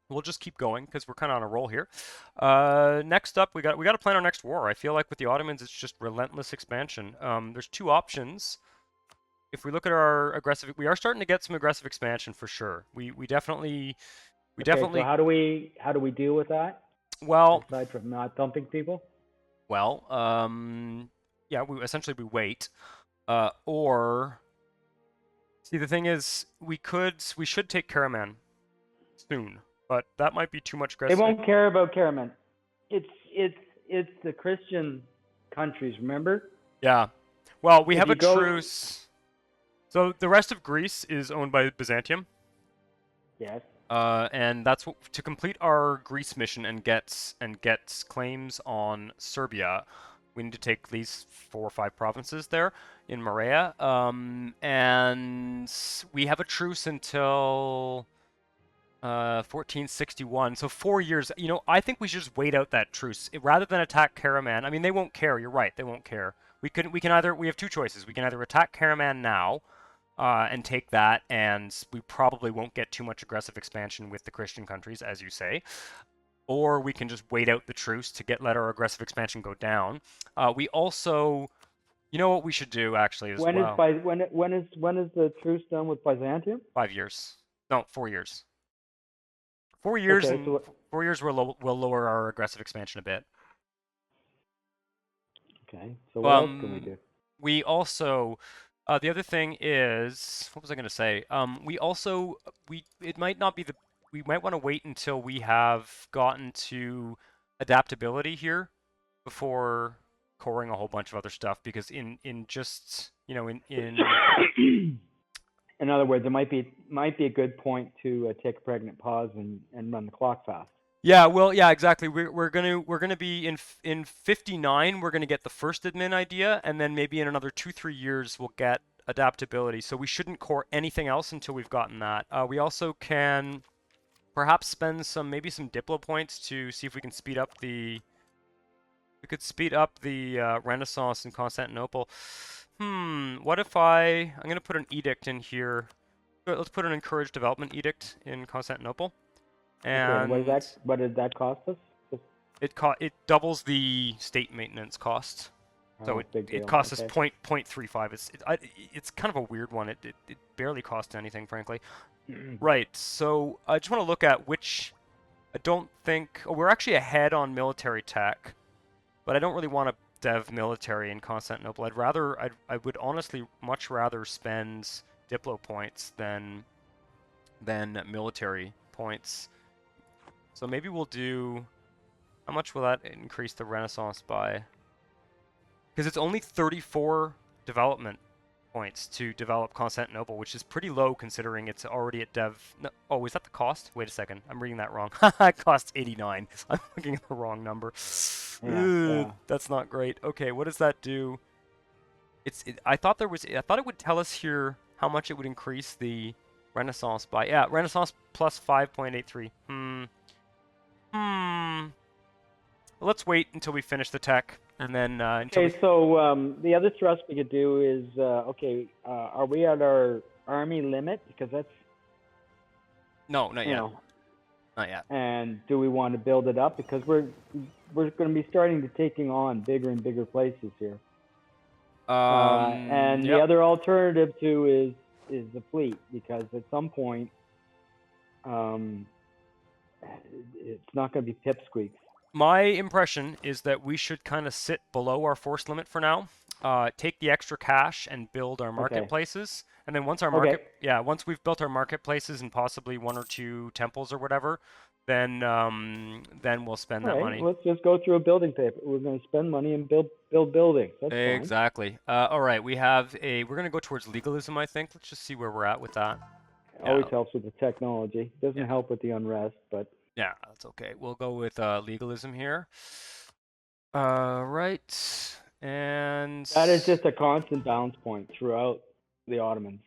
we'll just keep going because we're kind of on a roll here. Next up, we got to plan our next war. I feel like with the Ottomans, it's just relentless expansion. There's two options. If we look at our aggressive, we are starting to get some aggressive expansion for sure. We definitely we Okay, so definitely how do we deal with that well aside from not dumping people? well yeah, we essentially we wait. Or see, the thing is, we should take Karaman soon, but that might be too much They aggressive. won't care about Karaman. It's the Christian countries. Remember, Yeah. Well, we if have a you go, truce. So the rest of Greece is owned by Byzantium. yes, And that's what, to complete our Greece mission and gets claims on Serbia. We need to take these 4 or 5 provinces there in Morea. And we have a truce until 1461. So 4 years. I think we should just wait out that truce rather than attack Karaman. I mean, they won't care. You're right. They won't care. We have two choices. We can either attack Karaman now and take that, and we probably won't get too much aggressive expansion with the Christian countries, as you say. Or we can just wait out the truce to let our aggressive expansion go down. We also, you know what we should do actually as when is well? by when is the truce done with Byzantium? 5 years. No, 4 years. 4 years Okay, and so 4 years will lower our aggressive expansion a bit. what else can we Um, do? we also the other thing is, what was I going to say? We also it might not be the we might want to wait until we have gotten to adaptability here before coring a whole bunch of other stuff because in just in In other words, it might be a good point to take a pregnant pause and run the clock fast. yeah, well, yeah, exactly. We're gonna be in 59. We're gonna get the first admin idea, and then maybe in another 2-3 years we'll get adaptability. So we shouldn't core anything else until we've gotten that. We also can perhaps spend maybe some Diplo points to see if we can speed up the. We could speed up the Renaissance in Constantinople. What if I'm gonna put an edict in here. Let's put an encourage development edict in Constantinople, Okay, and and what did that cost us? Just, it doubles the state maintenance cost. So oh, it, big it deal. costs us Okay. point 0.35. It's kind of a weird one. It barely costs anything, frankly. Right. So I just want to look at which I don't think we're actually ahead on military tech, but I don't really want to dev military in Constantinople. I would honestly much rather spend Diplo points than military points. So maybe we'll do. How much will that increase the Renaissance by? Because it's only 34 development points to develop Constantinople, which is pretty low considering it's already at dev. No, oh, is that the cost? Wait a second, I'm reading that wrong. It costs 89. I'm looking at the wrong number. Yeah, yeah. That's not great. Okay, what does that do? I thought I thought it would tell us here how much it would increase the Renaissance by. Yeah, Renaissance plus 5.83. Hmm. Let's wait until we finish the tech, and then until we. Okay, so the other thrust we could do is are we at our army limit? Because that's No, not you yet. know, Not yet. and do we want to build it up? Because we're going to be starting to taking on bigger and bigger places here. And the Yep. other alternative too is the fleet, because at some point, um, it's not going to be pipsqueaks. My impression is that we should kind of sit below our force limit for now. Take the extra cash and build our Okay. marketplaces, and then Okay. once we've built our marketplaces and possibly 1 or 2 temples or whatever, then we'll spend All that right. money. Let's just go through a building paper. We're going to spend money and build buildings. That's fine. Exactly. All right, we're gonna go towards legalism, I think. Let's just see where we're at with that. Always Yeah, helps with the technology. Doesn't yeah, help with the unrest, but yeah. That's okay. We'll go with legalism here. Right, and that is just a constant balance point throughout the Ottomans.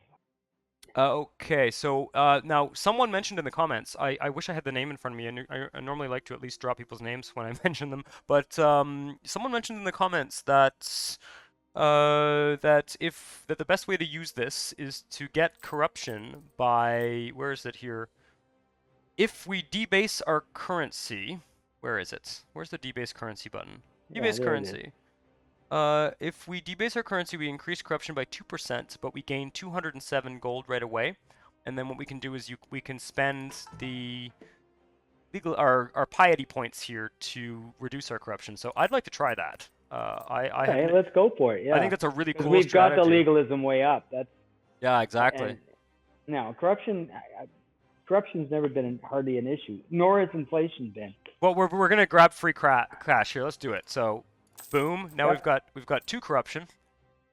okay. So now someone mentioned in the comments. I wish I had the name in front of me. I normally like to at least drop people's names when I mention them. But someone mentioned in the comments that that the best way to use this is to get corruption by, where is it here? if we debase our currency, where is it? Where's the debase currency button? Yeah, Debase there it is. currency. If we debase our currency, we increase corruption by 2%, but we gain 207 gold right away. And then what we can do is we can spend the our piety points here to reduce our corruption. So I'd like to try that. Okay, let's go for it. Yeah. I think that's a really Because cool we've got the strategy. legalism way up. That's Yeah, exactly. and now corruption's never been hardly an issue, nor has inflation been. Well, we're gonna grab free cash here. Let's do it. So, boom. Now Yep. we've got 2 corruption,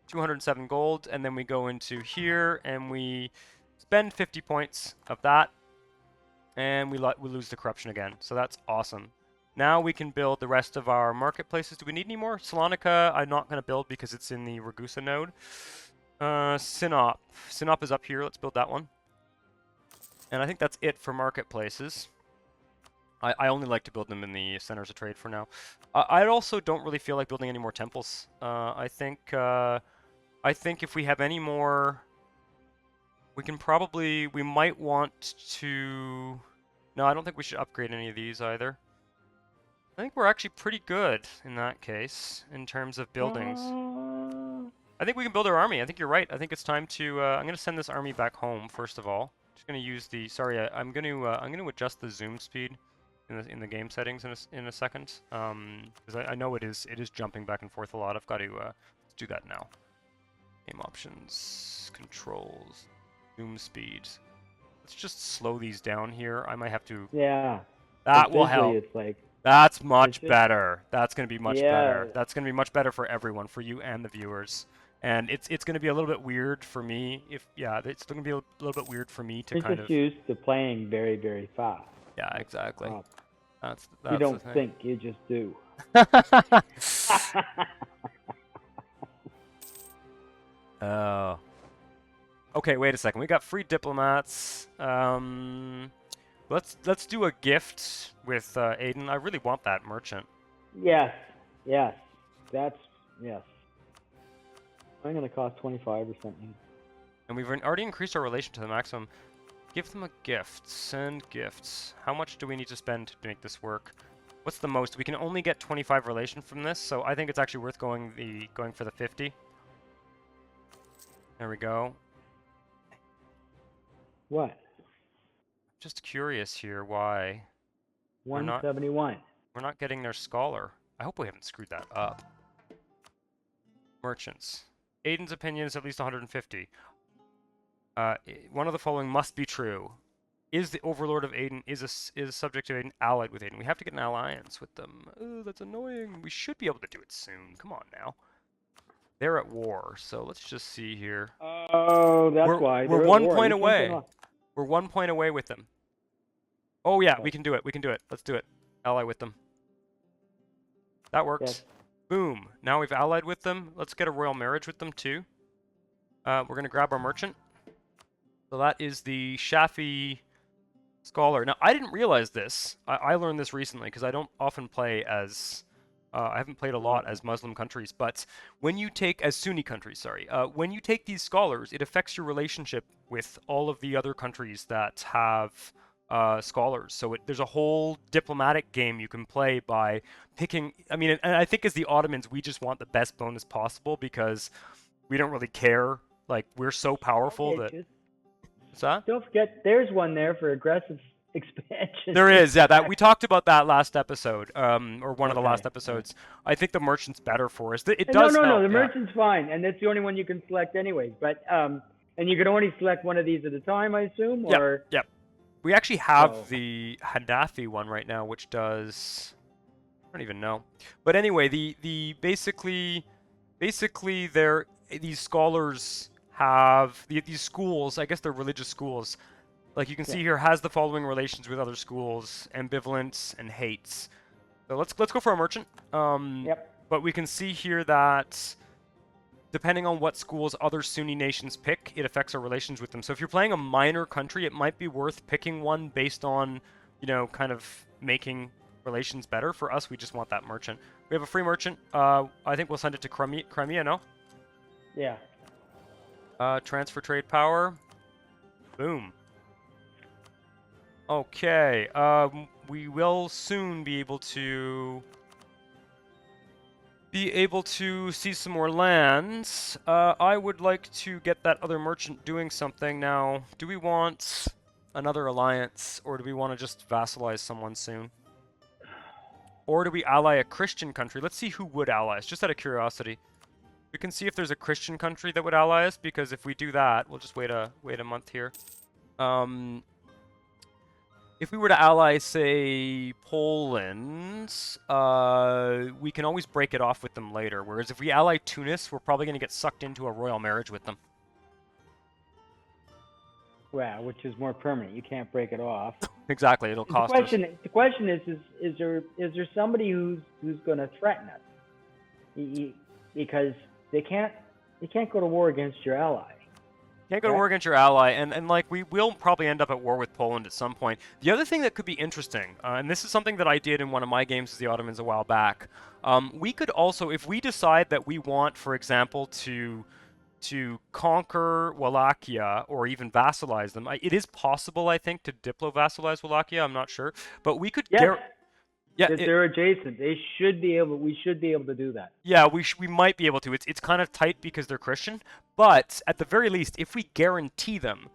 207 gold, and then we go into here and we spend 50 points of that, and we lose the corruption again. So that's awesome. Now we can build the rest of our marketplaces. Do we need any more? Salonika, I'm not gonna build because it's in the Ragusa node. Sinop is up here. Let's build that one. And I think that's it for marketplaces. I only like to build them in the centers of trade for now. I also don't really feel like building any more temples. I think if we have any more, we might want to. No, I don't think we should upgrade any of these either. I think we're actually pretty good in that case in terms of buildings. I think we can build our army. I think you're right. I think it's time to. I'm gonna send this army back home first of all. Just gonna use the. Sorry, I'm gonna adjust the zoom speed in the game settings in a second. Because I know it is jumping back and forth a lot. I've got to let's do that now. Game options, controls, zoom speed. Let's just slow these down here. I might have to. Yeah. That will help. It's like. That's much better. That's gonna be much Yeah. better. That's gonna be much better for everyone, for you and the viewers. And it's gonna be a little bit weird for me it's gonna be a little bit weird for me to You're kind just of. used to playing very, very fast. Yeah, exactly. That's you don't the think, you just do. Oh. Okay, wait a second. We got free diplomats. Let's do a gift with Aiden. I really want that merchant. Yes. That's yes. I'm gonna cost 25 or something. And we've already increased our relation to the maximum. Give them a gift. Send gifts. How much do we need to spend to make this work? What's the most? We can only get 25 relation from this, so I think it's actually worth going for the 50. There we go. What? Just curious here why 171. we're not getting their scholar. I hope we haven't screwed that up. Merchants. Aiden's opinion is at least 150. One of the following must be true. Is the overlord of Aiden is subject to Aiden allied with Aiden? We have to get an alliance with them. Oh, that's annoying. We should be able to do it soon. Come on now. They're at war, so let's just see here. Oh, that's why. We're 1 point away. We're 1 point away with them. Oh yeah, we can do it. We can do it. Let's do it. Ally with them. That works. Yes. Boom. Now we've allied with them. Let's get a royal marriage with them too. We're gonna grab our merchant. So that is the Shafi scholar. Now I didn't realize this. I learned this recently because I don't often play as. I haven't played a lot as Muslim countries, but when you take as Sunni countries, sorry, when you take these scholars, it affects your relationship with all of the other countries that have scholars. So there's a whole diplomatic game you can play by picking. I mean, and I think as the Ottomans, we just want the best bonus possible because we don't really care. Like we're so powerful that. What's that? Don't forget, there's one there for aggressive expansion. There is, yeah. That we talked about that last episode, or one of the last episodes. I think the merchant's better for us. It does. No. The merchant's fine, and that's the only one you can select anyways. But and you can only select one of these at a time, I assume. Or yep. We actually have the Hanafi one right now, which does. I don't even know. But anyway, the basically these scholars have these schools. I guess they're religious schools. Like you can see here, has the following relations with other schools: ambivalence and hates. So let's go for a merchant. But we can see here that depending on what schools other Sunni nations pick, it affects our relations with them. So if you're playing a minor country, it might be worth picking one based on, kind of making relations better. For us, we just want that merchant. We have a free merchant. I think we'll send it to Crimea, no? Yeah. Transfer trade power. Boom. Okay, we will soon be able to see some more lands. I would like to get that other merchant doing something now. Do we want another alliance, or do we want to just vassalize someone soon? Or do we ally a Christian country? Let's see who would ally us, just out of curiosity. We can see if there's a Christian country that would ally us, because if we do that, we'll just wait a month here. If we were to ally, say, Poland, we can always break it off with them later. Whereas if we ally Tunis, we're probably going to get sucked into a royal marriage with them. Well, which is more permanent. You can't break it off. Exactly, it'll cost us. The question is there somebody who's going to threaten us? Because they can't go to war against your ally. Can't go to war against your ally, and like we will probably end up at war with Poland at some point. The other thing that could be interesting, and this is something that I did in one of my games as the Ottomans a while back, we could also, if we decide that we want, for example, to conquer Wallachia or even vassalize them, it is possible, I think, to diplo-vassalize Wallachia. I'm not sure, but we could. Yes. Yeah, they're adjacent. We should be able to do that. Yeah, we might be able to. It's kind of tight because they're Christian, but at the very least, if we guarantee them,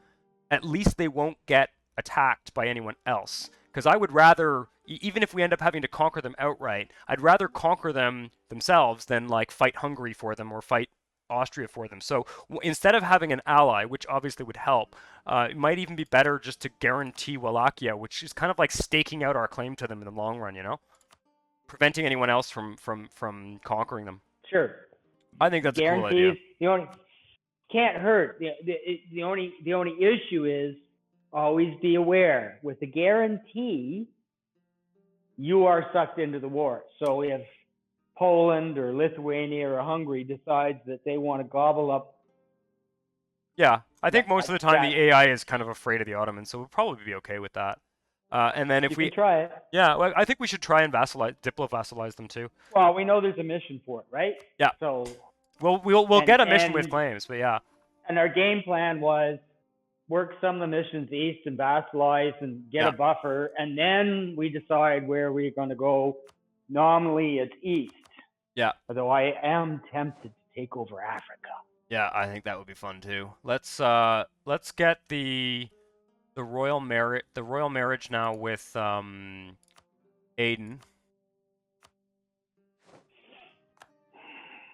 at least they won't get attacked by anyone else. Because I would rather, even if we end up having to conquer them outright, I'd rather conquer them themselves than like fight Hungary for them or fight Austria for them. So instead of having an ally, which obviously would help, it might even be better just to guarantee Wallachia, which is kind of like staking out our claim to them in the long run, you know? Preventing anyone else from conquering them. Sure. I think that's a cool idea. Can't hurt. The only issue is always be aware. With the guarantee, you are sucked into the war. So if Poland or Lithuania or Hungary decides that they want to gobble up. Yeah, I think most of the time the AI is kind of afraid of the Ottomans, so we'll probably be okay with that. And then if we try it, yeah, well, I think we should try and diplo-vassalize them too. Well, we know there's a mission for it, right? Yeah. So we'll get a mission with claims, but yeah. And our game plan was work some of the missions east and vassalize and get a buffer, and then we decide where we're going to go. Nominally, it's east. Yeah. Although I am tempted to take over Africa. Yeah, I think that would be fun too. Let's get the royal marriage now with Aden.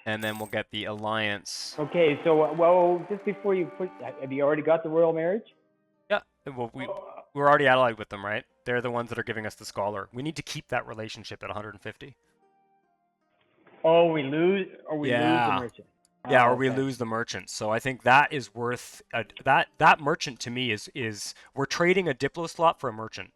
And then we'll get the alliance. Okay, so well, just before you have you already got the royal marriage? Yeah, well, we're already allied with them, right? They're the ones that are giving us the scholar. We need to keep that relationship at 150. Oh, we lose the merchant. Yeah, or we lose the merchant. So I think that is worth that merchant to me is we're trading a diplo slot for a merchant,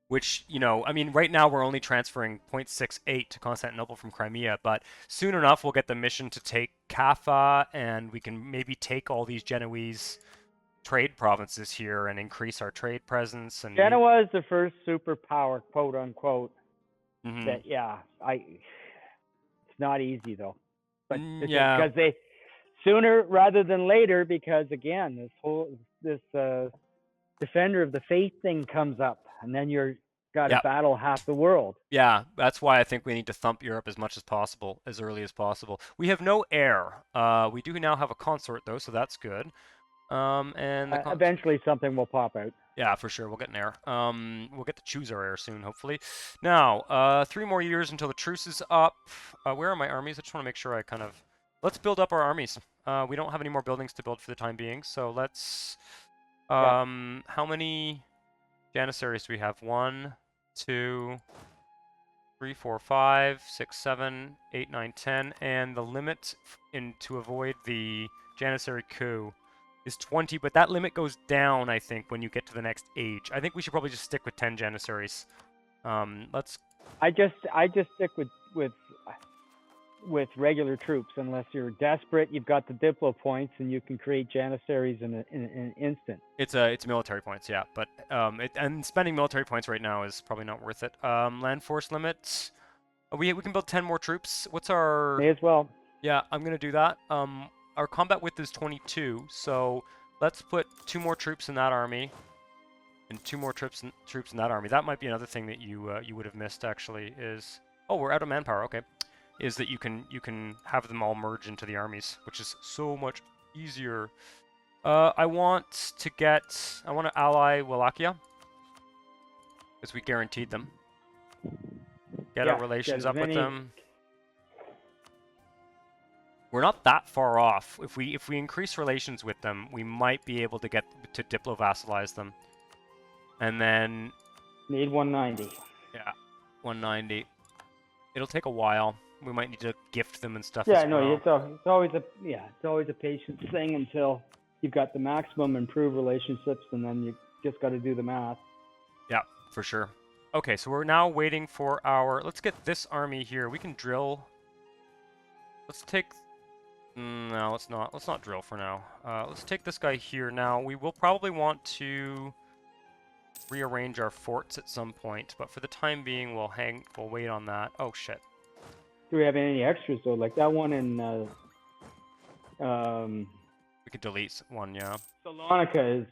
which, you know, I mean, right now we're only transferring 0.68 to Constantinople from Crimea, but soon enough we'll get the mission to take Kaffa, and we can maybe take all these Genoese trade provinces here and increase our trade presence. And Genoa is the first superpower, quote unquote. Mm-hmm. It's not easy though, but because they sooner rather than later, because again, this defender of the faith thing comes up, and then you're got to battle half the world. Yeah, that's why I think we need to thump Europe as much as possible, as early as possible. We have no heir. We do now have a consort though, so that's good. And eventually something will pop out. Yeah, for sure. We'll get an heir. We'll get to choose our heir soon, hopefully. Now, 3 more years until the truce is up. Where are my armies? I just want to make sure I kind of... Let's build up our armies. We don't have any more buildings to build for the time being, so let's... How many Janissaries do we have? 1, 2, 3, 4, 5, 6, 7, 8, 9, 10. And the limit to avoid the Janissary coup is 20, but that limit goes down, I think, when you get to the next age. I think we should probably just stick with 10 Janissaries. Let's... I just stick with regular troops, unless you're desperate. You've got the diplo points, and you can create Janissaries in an instant. It's military points, yeah, but and spending military points right now is probably not worth it. Land force limits. We can build 10 more troops. What's our... May as well. Yeah, I'm gonna do that. Our combat width is 22, so let's put 2 more troops in that army. And 2 more troops in that army. That might be another thing that you would have missed actually. Is oh, we're out of manpower. Okay, is that you can have them all merge into the armies, which is so much easier. I want to ally Wallachia because we guaranteed them. Get our relations up with them. We're not that far off. If we increase relations with them, we might be able to get to diplo-vassalize them. And then... Need 190. Yeah, 190. It'll take a while. We might need to gift them and stuff. Yeah, no, it's always a patience thing until you've got the maximum improved relationships, and then you just got to do the math. Yeah, for sure. Okay, so we're now waiting for our... Let's get this army here. We can drill... Let's take... No, let's not. Let's not drill for now. Let's take this guy here now. We will probably want to rearrange our forts at some point, but for the time being, we'll wait on that. Oh, shit. Do we have any extras, though? Like that one in... We could delete one, yeah. Salonika is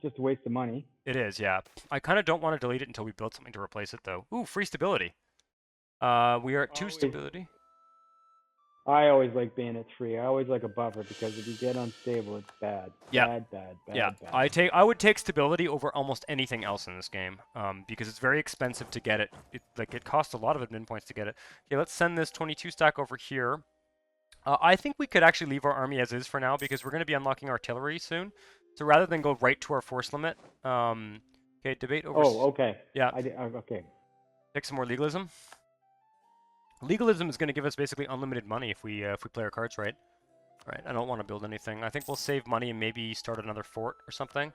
just a waste of money. It is, yeah. I kind of don't want to delete it until we build something to replace it, though. Ooh, free stability. We are at 2 stability. I always like being at 3. I always like a buffer because if you get unstable, it's bad. Yeah. Bad. I would take stability over almost anything else in this game, because it's very expensive to get it. It costs a lot of admin points to get it. Okay, let's send this 22 stack over here. I think we could actually leave our army as is for now because we're going to be unlocking artillery soon. So rather than go right to our force limit, okay, debate over. Oh, okay. Yeah. Okay. Take some more legalism. Legalism is going to give us basically unlimited money if we play our cards right. Right, I don't want to build anything. I think we'll save money and maybe start another fort or something.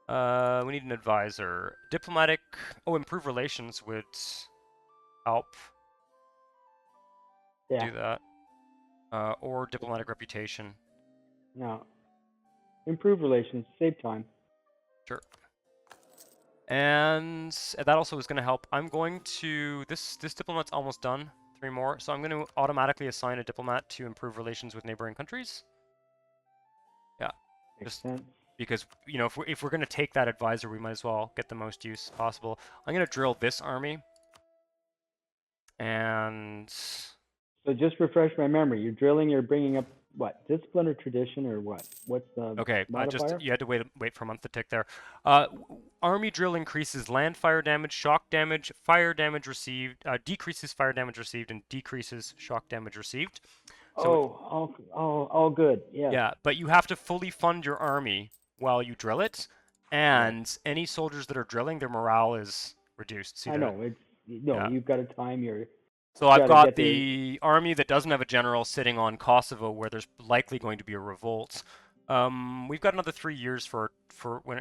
We need an advisor. Diplomatic... Oh, improve relations would help. Yeah. Do that. Or diplomatic reputation. No. Improve relations. Save time. Sure. And that also is going to help. I'm going to... This diplomat's almost done. 3 more. So I'm going to automatically assign a diplomat to improve relations with neighboring countries. Yeah. Makes Just sense. because, you know, if we're going to take that advisor, we might as well get the most use possible. I'm going to drill this army. And... So just refresh my memory. You're drilling, you're bringing up, what, discipline or tradition or what? What's the okay, modifier? you had to wait for a month to tick there. Army drill increases land fire damage, shock damage, fire damage received, decreases fire damage received, and decreases shock damage received. So all good. Yeah. Yeah, but you have to fully fund your army while you drill it, and any soldiers that are drilling, their morale is reduced. See I know. You've got to time your... So I've got the army that doesn't have a general sitting on Kosovo, where there's likely going to be a revolt. We've got another 3 years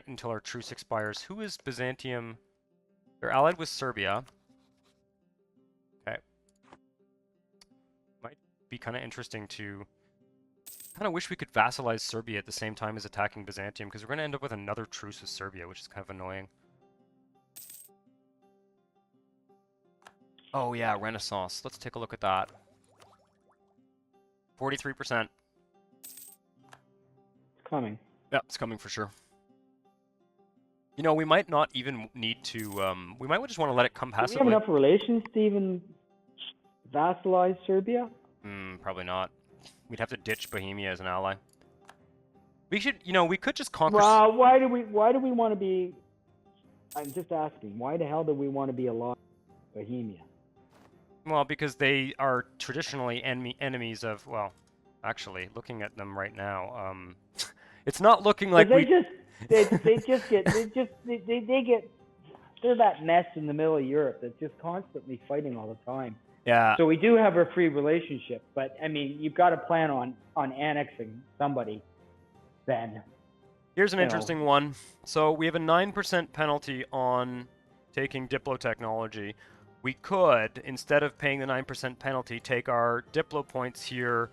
until our truce expires. Who is Byzantium? They're allied with Serbia. Okay. Might be kind of interesting to... kind of wish we could vassalize Serbia at the same time as attacking Byzantium, because we're going to end up with another truce with Serbia, which is kind of annoying. Oh yeah, Renaissance. Let's take a look at that. 43%. It's coming. Yeah, it's coming for sure. You know, we might not even need to... we might just want to let it come passively. Do we have enough relations to even vassalize Serbia? Probably not. We'd have to ditch Bohemia as an ally. We should, you know, we could just conquer... Well, why do we want to be... I'm just asking, why the hell do we want to be allied with Bohemia? Well, because they are traditionally enemies of, well, actually, looking at them right now, it's not looking like they get, they're that mess in the middle of Europe that's just constantly fighting all the time. Yeah. So we do have a free relationship, but I mean, you've got to plan on annexing somebody then. Here's an interesting one. So we have a 9% penalty on taking Diplo technology. We could, instead of paying the 9% penalty, take our Diplo points here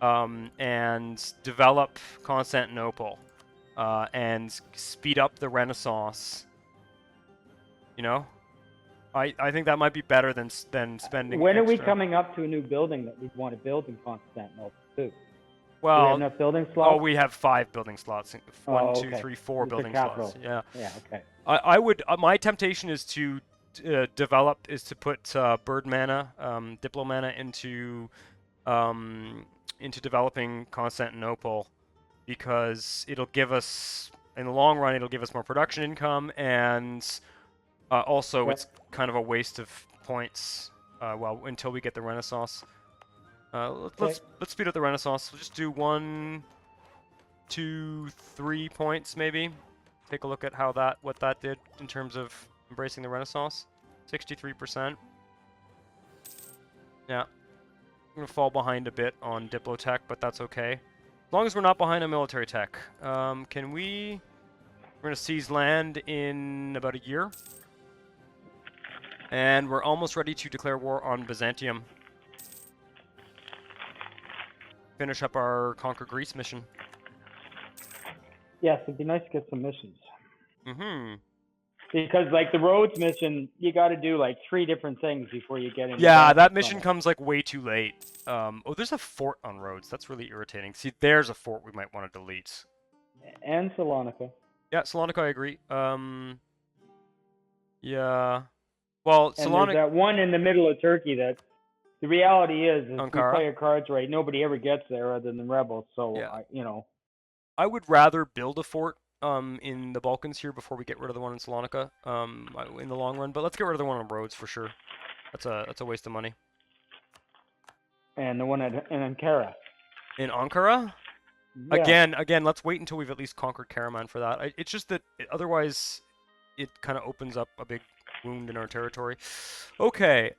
and develop Constantinople and speed up the Renaissance. You know? I think that might be better than spending When extra. are we coming up to a new building that we want to build in Constantinople too? Do we have Well, enough building oh, slots? we have 5 building slots. One, Oh, two, okay. three, 4 It's a building capital. slots. Yeah. Yeah, okay. I would. My temptation is to to put bird mana, diplo mana into developing Constantinople, because it'll give us, in the long run, it'll give us more production income, and also Yep. it's kind of a waste of points. Well, until we get the Renaissance. Let's speed up the Renaissance. We'll just do 1, 2, 3 points maybe. Take a look at what that did in terms of embracing the Renaissance. 63%. Yeah. I'm gonna fall behind a bit on Diplotech, but that's okay. As long as we're not behind on military tech. We're gonna seize land in about a year. And we're almost ready to declare war on Byzantium. Finish up our Conquer Greece mission. Yes, it'd be nice to get some missions. Mm-hmm. Because like the Rhodes mission, you got to do like 3 different things before you get into. Yeah, that mission comes like way too late. Oh, there's a fort on Rhodes. That's really irritating. See, there's a fort we might want to delete. And Salonika. Yeah, Salonika, I agree. Yeah. Well, And there's that one in the middle of Turkey that the reality is if we Ankara? play our cards right, nobody ever gets there other than the rebels. So, Yeah. I would rather build a fort in the Balkans here before we get rid of the one in Salonika in the long run. But let's get rid of the one on Rhodes for sure. That's a waste of money. And the one in Ankara. In Ankara? Yeah. Again, let's wait until we've at least conquered Karaman for that. It's just that otherwise it kind of opens up a big wound in our territory. Okay.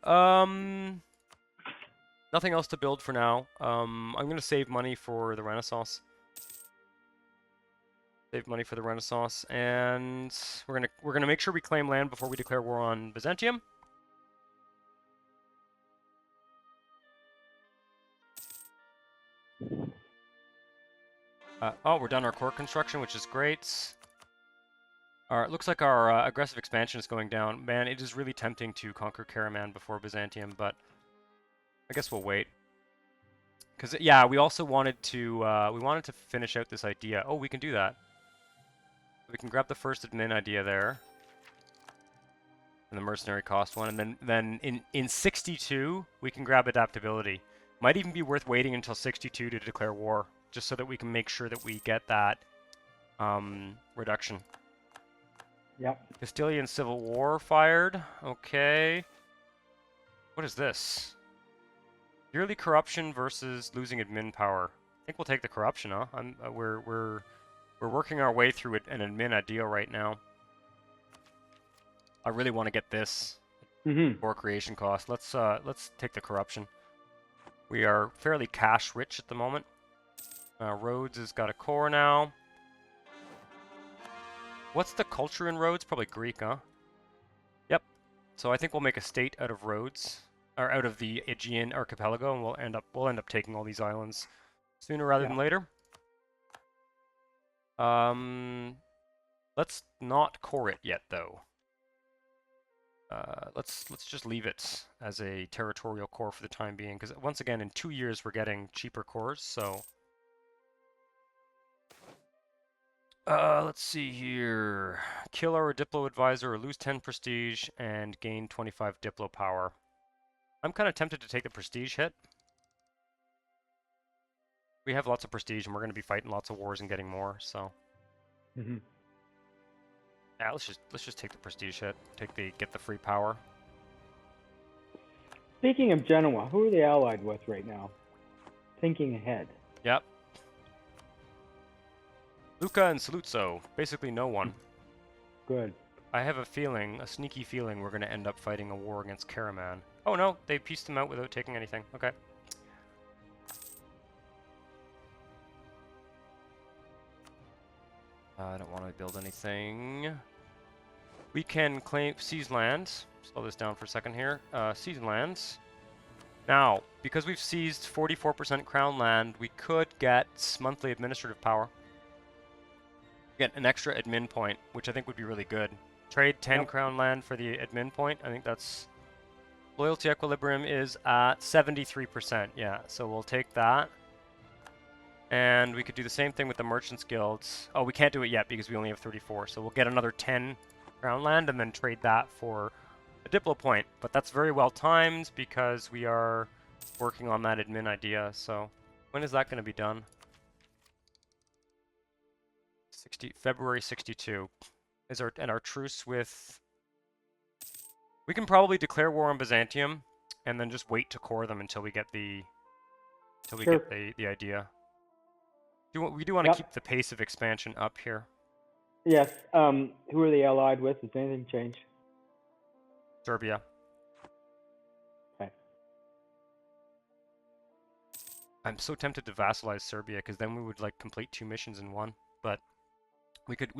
Nothing else to build for now. I'm gonna save money for the Renaissance. Save money for the Renaissance, and we're gonna make sure we claim land before we declare war on Byzantium. Oh, we're done our core construction, which is great. It looks like our aggressive expansion is going down. Man, it is really tempting to conquer Karaman before Byzantium, but I guess we'll wait. Because yeah, we also wanted to finish out this idea. Oh, we can do that. We can grab the first admin idea there, and the mercenary cost one, and then in 62 we can grab adaptability. Might even be worth waiting until 62 to declare war, just so that we can make sure that we get that reduction. Yep. Castilian Civil War fired. Okay. What is this? Yearly corruption versus losing admin power. I think we'll take the corruption, huh? We're working our way through an admin ideal right now. I really want to get this for creation cost. Let's take the corruption. We are fairly cash rich at the moment. Rhodes has got a core now. What's the culture in Rhodes? Probably Greek, huh? Yep. So I think we'll make a state out of Rhodes, or out of the Aegean archipelago, and we'll end up taking all these islands sooner rather than later. Let's not core it yet, though. Let's just leave it as a territorial core for the time being, because once again, in 2 years we're getting cheaper cores. So let's see here. Kill our Diplo advisor or lose 10 prestige and gain 25 Diplo power. I'm kind of tempted to take the prestige hit. We have lots of prestige, and we're going to be fighting lots of wars and getting more. So. Yeah, let's just take the prestige hit. Get the free power. Speaking of Genoa, who are they allied with right now? Thinking ahead. Yep. Lucca and Saluzzo. Basically no one. Good. I have a sneaky feeling we're going to end up fighting a war against Karaman. Oh no, they pieced them out without taking anything. Okay. I don't want to build anything. We can seize lands. Slow this down for a second here. Seize lands. Now, because we've seized 44% crown land, we could get monthly administrative power. Get an extra admin point, which I think would be really good. Trade 10 crown land for the admin point. I think that's... Loyalty equilibrium is at 73%. Yeah, so we'll take that. And we could do the same thing with the Merchants Guilds. Oh, we can't do it yet because we only have 34. So we'll get another 10 ground land and then trade that for a Diplo point. But that's very well timed because we are working on that admin idea. So when is that going to be done? February 62. And our truce with... We can probably declare war on Byzantium and then just wait to core them until we get the the idea. We do want to keep the pace of expansion up here. Yes. Who are they allied with? Has anything changed? Serbia. Okay. I'm so tempted to vassalize Serbia because then we would like complete 2 missions in one. But we could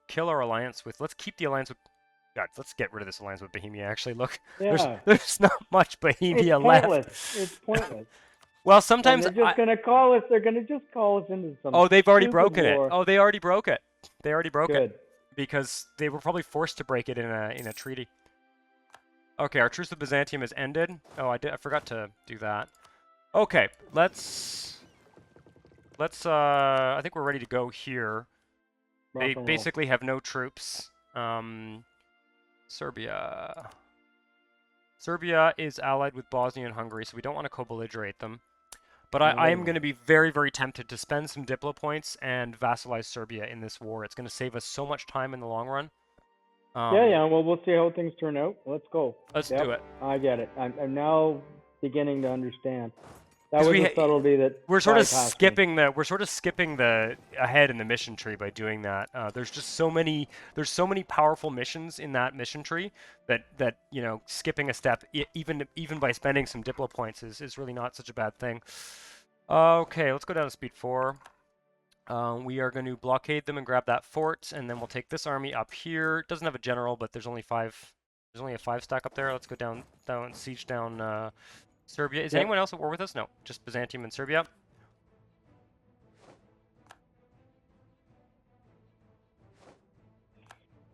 kill our alliance with. Let's keep the alliance with. God, let's get rid of this alliance with Bohemia. Actually, look, there's not much Bohemia left. It's pointless. Well, sometimes and they're just gonna call us. They're gonna just call us into some. Oh, they've already broken war. it. Oh, they already broke it. They already broke Good. it because they were probably forced to break it in a treaty. Okay, our truce with Byzantium has ended. Oh, I forgot to do that. Okay, let's. I think we're ready to go here. They basically have no troops. Serbia. Serbia is allied with Bosnia and Hungary, so we don't want to co-belligerate them. But I am going to be very, very tempted to spend some Diplo points and vassalize Serbia in this war. It's going to save us so much time in the long run. Yeah. Well, we'll see how things turn out. Let's go. Let's do it. I get it. I'm now beginning to understand. That was a subtlety that we're sort of skipping the ahead in the mission tree by doing that. There's just so many powerful missions in that mission tree that you know, skipping a step even by spending some Diplo points is really not such a bad thing. Okay, let's go down to speed 4. We are going to blockade them and grab that fort, and then we'll take this army up here. It doesn't have a general, but there's only a 5 stack up there. Let's go down siege down Serbia. Is anyone else at war with us? No, just Byzantium and Serbia.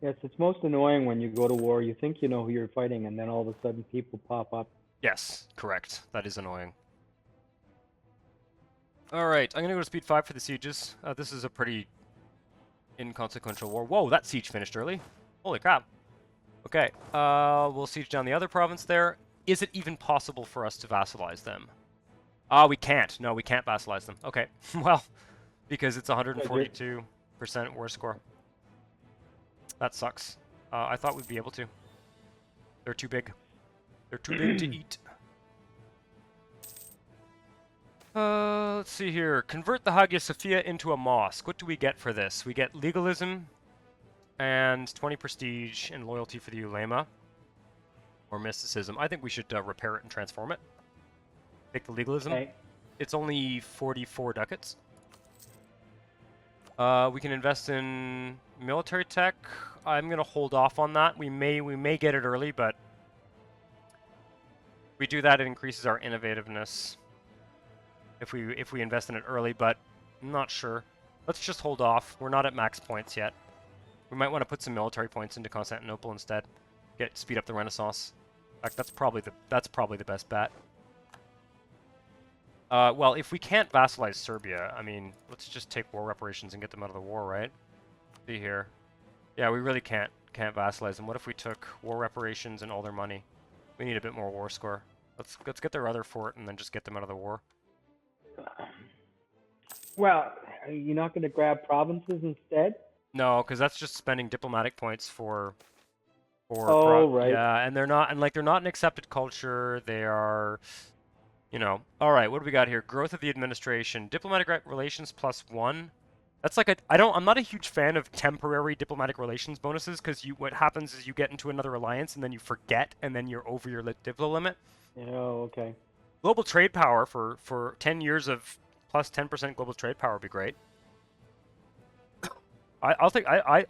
Yes, it's most annoying when you go to war. You think you know who you're fighting, and then all of a sudden people pop up. Yes, correct. That is annoying. All right, I'm going to go to speed 5 for the sieges. This is a pretty inconsequential war. Whoa, that siege finished early. Holy crap. Okay, we'll siege down the other province there. Is it even possible for us to vassalize them? We can't. No, we can't vassalize them. Okay, well, because it's 142% war score. That sucks. I thought we'd be able to. They're too big. They're too big to eat. Let's see here. Convert the Hagia Sophia into a mosque. What do we get for this? We get legalism and 20 prestige and loyalty for the ulema. Or mysticism. I think we should repair it and transform it. Take the legalism. Okay. It's only 44 ducats. We can invest in military tech. I'm gonna hold off on that. We may get it early, but if we do that, it increases our innovativeness. If we invest in it early, but I'm not sure. Let's just hold off. We're not at max points yet. We might want to put some military points into Constantinople instead. Speed up the Renaissance. In fact, that's probably the best bet. Well, if we can't vassalize Serbia, I mean, let's just take war reparations and get them out of the war, right? See here. Yeah, we really can't vassalize them. What if we took war reparations and all their money? We need a bit more war score. Let's get their other fort and then just get them out of the war. Well, are you not going to grab provinces instead? No, because that's just spending diplomatic points for. Right. Yeah, and they're not an accepted culture. They are, you know. All right, what do we got here? Growth of the administration, diplomatic relations +1. That's like I'm not a huge fan of temporary diplomatic relations bonuses because what happens is you get into another alliance and then you forget and then you're over your diplo limit. Oh, okay. Global trade power for 10 years of plus 10% global trade power would be great. I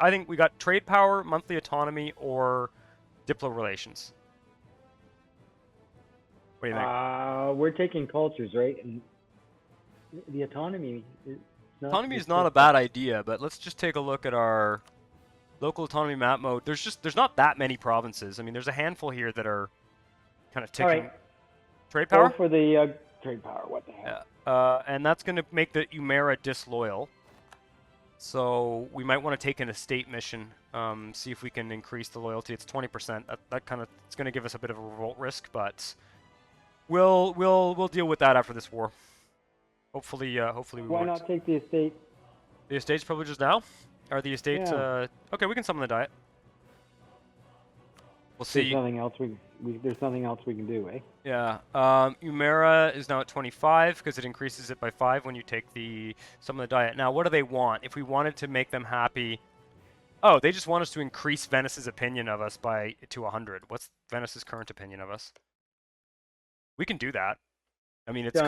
think we got trade power, monthly autonomy, or diplo relations. What do you think? We're taking cultures, right? And the autonomy is not... Autonomy is not a bad idea, but let's just take a look at our local autonomy map mode. There's not that many provinces. I mean, there's a handful here that are kind of ticking. All right. Trade power? Go for the trade power. What the hell? Yeah. And that's going to make the Umera disloyal. So we might want to take an estate mission, see if we can increase the loyalty. It's 20%. That kind of it's going to give us a bit of a revolt risk, but we'll deal with that after this war. Hopefully we Why won't. not take the estate? The estate's privileges now? Or the estate? Yeah. Okay, we can summon the diet. We'll There's see. nothing else there's nothing else we can do, eh? Yeah. Umera is now at 25 because it increases it by 5 when you take some of the diet. Now, what do they want? If we wanted to make them happy, oh, they just want us to increase Venice's opinion of us to 100. What's Venice's current opinion of us? We can do that. I mean, it's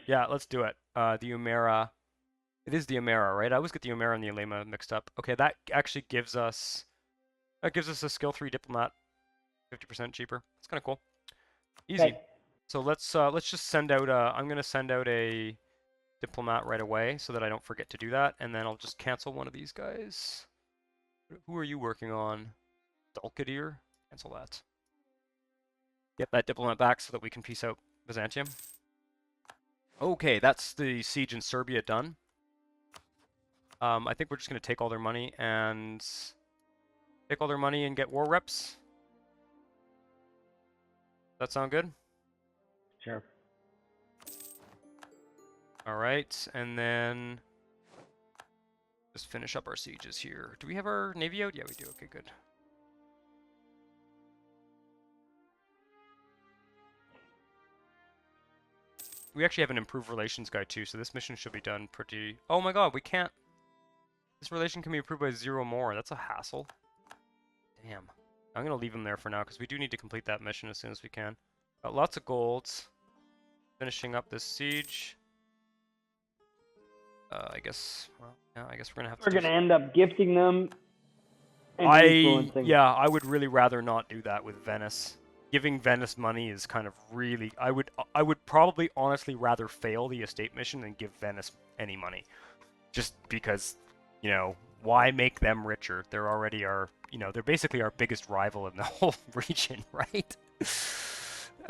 yeah. Let's do it. The Umera. It is the Umera, right? I always get the Umera and the Elema mixed up. Okay, that actually gives us a skill 3 diplomat, 50% cheaper. It's kind of cool. Easy. Okay. So let's just send out. I'm gonna send out a diplomat right away so that I don't forget to do that, and then I'll just cancel one of these guys. Who are you working on? Dalkadir? Cancel that. Get that diplomat back so that we can peace out Byzantium. Okay, that's the siege in Serbia done. I think we're just gonna take all their money and get war reps. That sound good? Sure. All right, and then just finish up our sieges here. Do we have our navy out? Yeah, we do. Okay, good. We actually have an improved relations guy too, so this mission should be done pretty... Oh my god, we can't... This relation can be improved by 0 more. That's a hassle. Damn. I'm going to leave him there for now, because we do need to complete that mission as soon as we can. Got lots of golds. Finishing up this siege. I guess... Well, yeah, I guess we're going to have to... We're going to end up gifting them and influencing. Yeah, I would really rather not do that with Venice. Giving Venice money is kind of really... I would probably honestly rather fail the estate mission than give Venice any money. Just because, you know, why make them richer? They're already our, you know, they're basically our biggest rival in the whole region, right?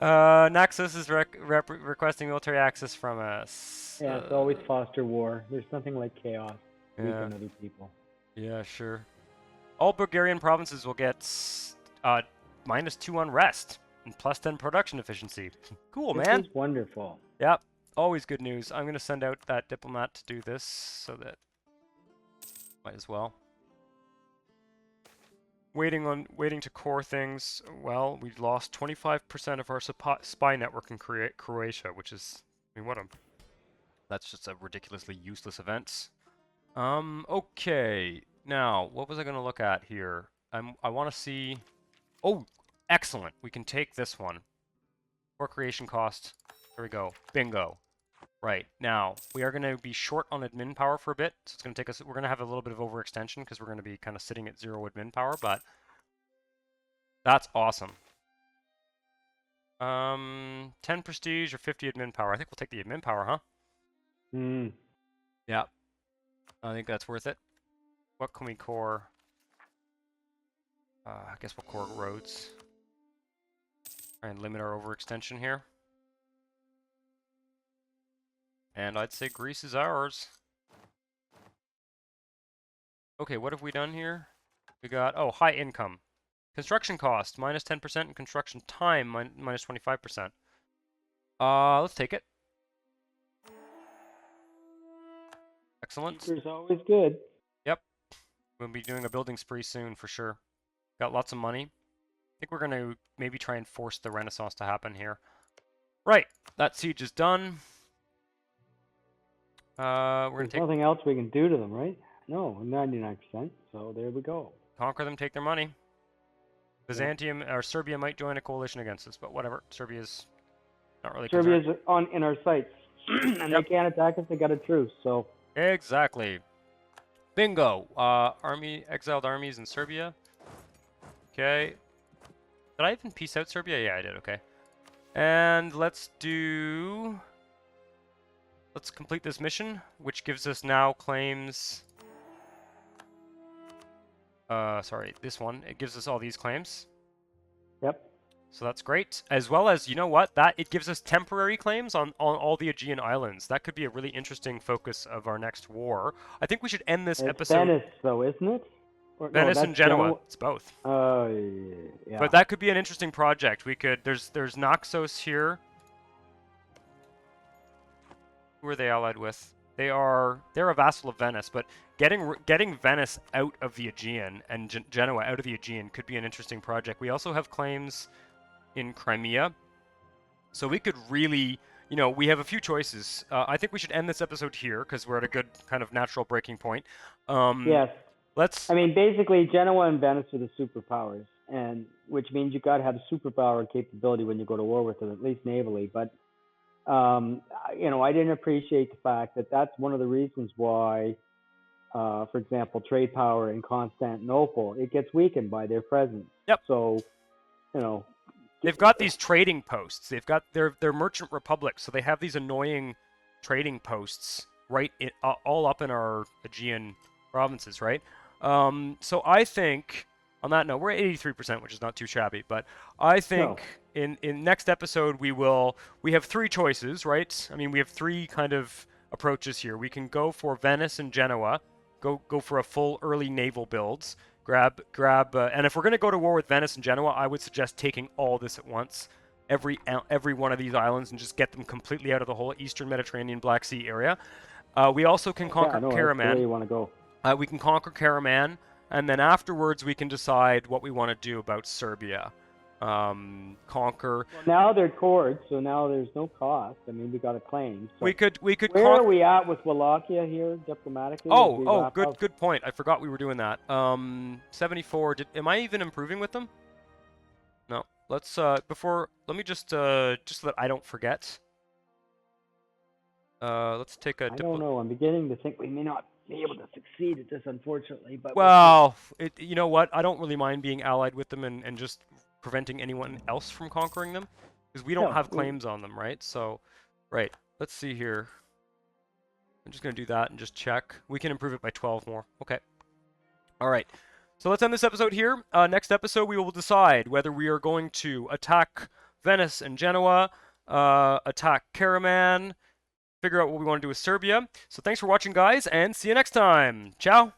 Naxos is requesting military access from us. Yeah, it's always foster war. There's nothing like chaos. Weaken other people. Yeah, sure. All Bulgarian provinces will get -2 unrest and +10 production efficiency. Cool, man. This is wonderful. Yep, always good news. I'm gonna send out that diplomat to do this, so that might as well. Waiting to core things. Well, we lost 25% of our spy network in Croatia, which is, I mean, that's just a ridiculously useless event. Okay. Now, what was I gonna look at here? I want to see. Oh, excellent. We can take this one. Core creation cost. There we go. Bingo. Right. Now, we are going to be short on admin power for a bit. So it's going to take us... We're going to have a little bit of overextension because we're going to be kind of sitting at 0 admin power, but that's awesome. 10 prestige or 50 admin power. I think we'll take the admin power, huh? Yeah. I think that's worth it. What can we core? I guess we'll core roads. Try and limit our overextension here. And I'd say Greece is ours. Okay, what have we done here? We got, oh, high income. Construction cost, -10%, and construction time, -25%. Let's take it. Excellent. Cheaper's always good. Yep. We'll be doing a building spree soon, for sure. Got lots of money. I think we're going to maybe try and force the Renaissance to happen here. Right, that siege is done. There's nothing else we can do to them, right? No, 99%. So there we go. Conquer them, take their money. Byzantium or Serbia might join a coalition against us, but whatever. Serbia's not really concerned. Serbia's in our sights, and they can't attack us. They got a truce, so. Exactly. Bingo. Exiled armies in Serbia. Okay. Did I even peace out Serbia? Yeah, I did. Okay. And let's complete this mission, which gives us now claims. Sorry, this one. It gives us all these claims. Yep. So that's great. As well as, you know what? That it gives us temporary claims on all the Aegean islands. That could be a really interesting focus of our next war. I think we should end this It's episode. Venice, though, isn't it? Or, no, Venice that's and Genoa. Genoa. It's both. Yeah. But that could be an interesting project. We could there's Naxos here. Who are they allied with? They're a vassal of Venice, but getting Venice out of the Aegean and Genoa out of the Aegean could be an interesting project. We also have claims in Crimea, so we could really, we have a few choices. I think we should end this episode here because we're at a good kind of natural breaking point. Yes. Let's. I mean, basically, Genoa and Venice are the superpowers, and which means you got to have superpower capability when you go to war with them, at least navally. But I didn't appreciate the fact that that's one of the reasons why, for example, trade power in Constantinople, it gets weakened by their presence. Yep. So, they've got these trading posts. They've got their merchant republics, so they have these annoying trading posts all up in our Aegean provinces, right? So I think on that note, we're at 83%, which is not too shabby, but I think in next episode we have three choices, right? I mean, we have three kind of approaches here. We can go for Venice and Genoa, go for a full early naval builds, grab and if we're going to go to war with Venice and Genoa, I would suggest taking all this at once, every one of these islands, and just get them completely out of the whole Eastern Mediterranean Black Sea area. We also can conquer Karaman. That's where you want to go. We can conquer Karaman, and then afterwards we can decide what we want to do about Serbia. Conquer. Well, now they're courts, so now there's no cost. I mean, we got a claim. So we could. Where are we at with Wallachia here diplomatically? Good point. I forgot we were doing that. 74. Am I even improving with them? No. Let's let me just so that I don't forget. Let's take a. I don't know. I'm beginning to think we may not be able to succeed at this, unfortunately. But well, you know what? I don't really mind being allied with them and just preventing anyone else from conquering them, because we don't have claims on them, right? So, right. Let's see here. I'm just gonna do that and just check. We can improve it by 12 more. Okay. All right. So let's end this episode here. Next episode, we will decide whether we are going to attack Venice and Genoa, attack Karaman, figure out what we want to do with Serbia. So thanks for watching, guys, and see you next time. Ciao.